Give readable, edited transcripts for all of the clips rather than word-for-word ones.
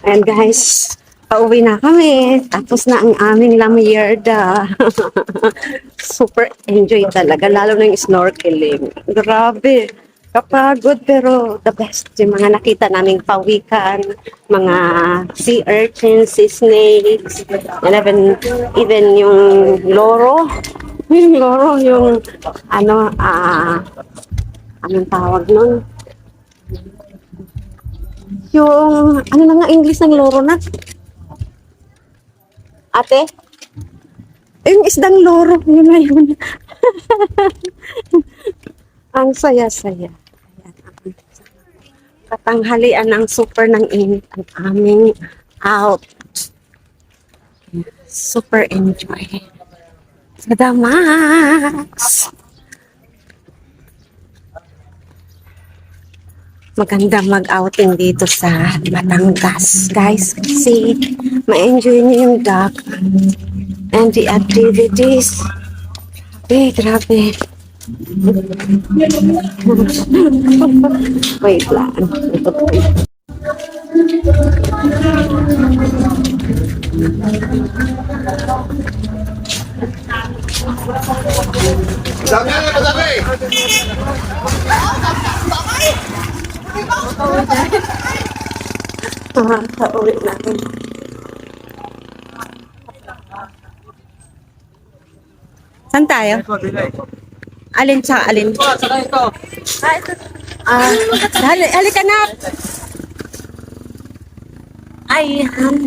And guys, pauwi na kami. Tapos na ang aming lamierda. Super enjoy talaga, lalo na yung snorkeling. Grabe. Kapagod pero the best. Yung mga nakita naming pawikan, mga sea urchins, sea snakes, and even yung loro. Yung loro, yung anong tawag nun? Yung, ano na nga English ng loro na? Ate? Yung isdang loro, yun na yun. Ang saya-saya. Ayan, ang katanghalian ng super ng init ang aming out. Super enjoy. Sa the max. Maganda mag-outing dito sa Batangas, guys. Kasi ma-enjoy niyo yung dock and the activities. Grabe. Wait lang. Pauwi natin. Saan tayo? Alin sa alin? Halika na! Ayan.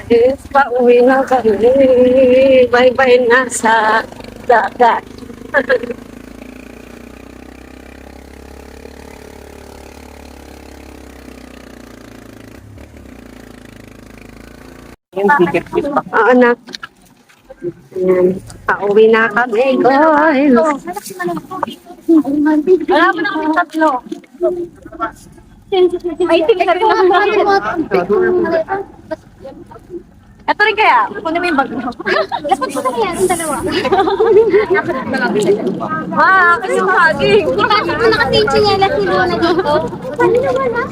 Yes, pauwi na kami. Bye-bye na sa dagat. Yung ticket please pa. Oo, anak. Ayan. Pauwi na kami, guys. Wala mo na kami tatlo. Ay, tingnan rin naman. Ito rin kaya, kunin mo yung bag mo. Dapat mo na yan, yung dalawa. Akin yung haging. Bakit mo nakatinsin yan na sino na dito? Paano naman ha?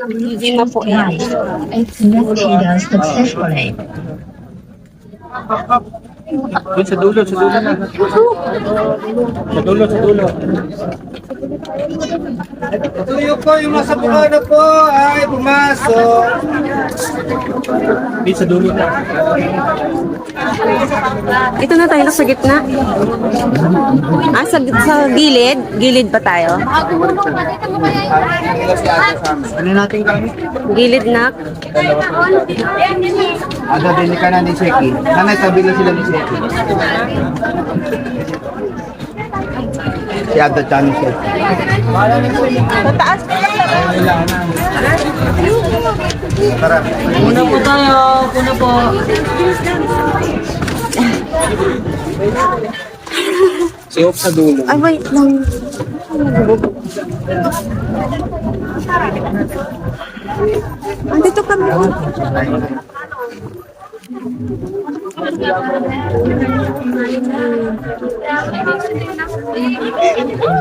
Hindi na po yan. It's connected successfully. Doon sa dulo, sa dulo na. Sa dulo, sa dulo. Tuyo po, yung nasa bukana po ay pumasok. Di sa dulo na. Ito na tayo sa gitna. Sa gilid? Gilid ba tayo? Ano natin kami? Gilid na. Ada din ka na ni Seki. Nanay, tabi lang sila ni Seki. Si Ada Chan ni Seki. Sa taas. Tara. Una po tayo, una po. Si Hope sa dulo. Ay, wait lang. Andito kami.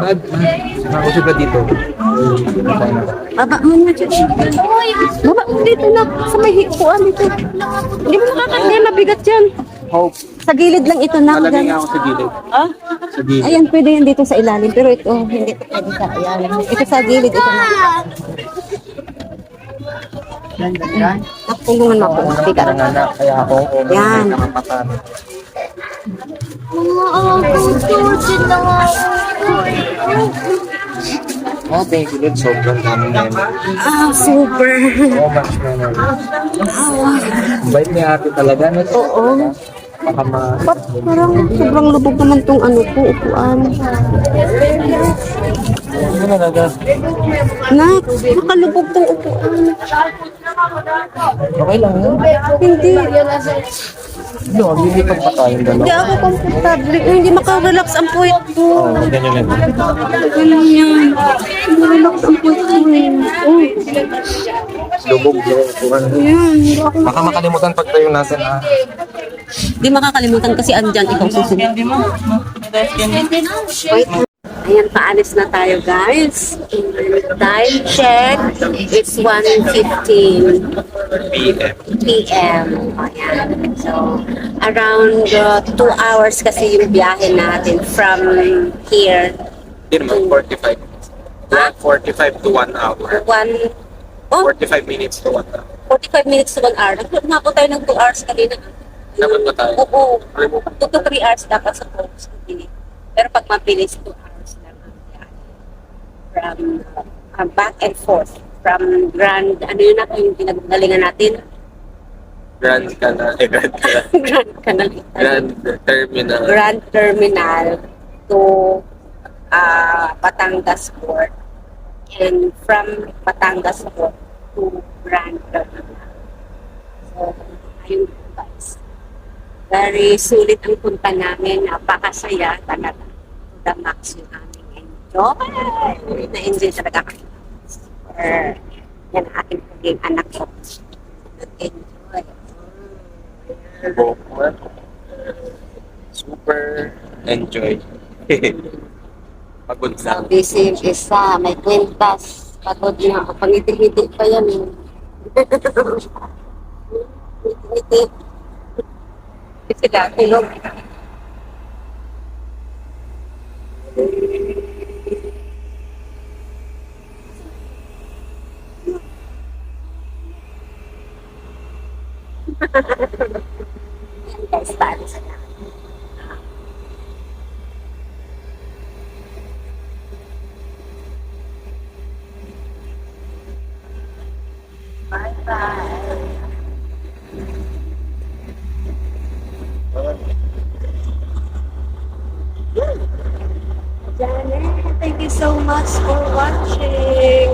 Bad, nakusip ka dito. Baba mo na dyan. Baba mo dito na. Sa may hikuan dito. Hindi mo makakandi. Mabigat yan. Hope, Sa gilid lang ito na. malagay nga ako sa gilid. Ah? Sa gilid. Ayan, pwede yan dito sa ilalim. Pero ito, hindi ito pwede sa ilalim. Ito sa gilid. Ito na. Nakulungan mo ako. Tika. Nanganak, kaya ako. Yan. Nakapatano. Mga din na nga. Oh, thank you, Lord. Sobrang daming memory. Super. So much memory. Bait ni ate talaga. No? Oo. Baka Ba't parang sobrang lubog naman tong ano ko, upuan. Ano talaga? Nak, nakalubog tong upuan. Okay lang yun. Hindi. No, lilipad pa tayong Hindi dalawa. ako komportable. Hindi makarelax ang puwit ko. Oo, ganyan lang. Ganun yan. Hindi relax ang puwit ko eh. Uy, Lubog, lubog. ayan. Baka makalimutan pag tayo natin ah. Di makakalimutan kasi andyan ikaw susunod. Wait. Ayan, paalis na tayo guys. Time check, it's 1:15 p.m. Ayan. So, around 2 hours kasi yung biyahe natin from here. Hindi naman, 45. 45 to 1 hour. Oh, 45 minutes to 1 hour. 45 minutes to 1 hour. Nagpunta tayo ng 2 hours kanina. Dapat ba tayo? Oo. 2 to 3 hours dapat sa post. Pero pag mabilis, 2 hours lang ang biyahe. From back and forth. From Grand, ano yun na yung pinagalingan natin? Grand Canal. Grand Canal. Grand Terminal. Grand Terminal to Batangas Port. And from Batangas Port to Grand Terminal. So, ayun po guys. Very sulit ang punta namin. Napakasaya talaga. To the max yung aming enjoy. Na-enjoy talaga kami. Super. Yan ang aking paging anak ko. Nag-enjoy. Super enjoy. Pagod So, lang. busy yung isa. May kwintas. Pagod na. Pangiti-ngiti pa yan eh. Ngiti-ngiti. Sila, tulog. Yan guys, paano sila? Bye-bye. Janet, thank you so much for watching.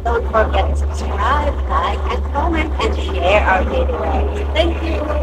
Don't forget to subscribe, like, and comment, and share our videos. Thank you.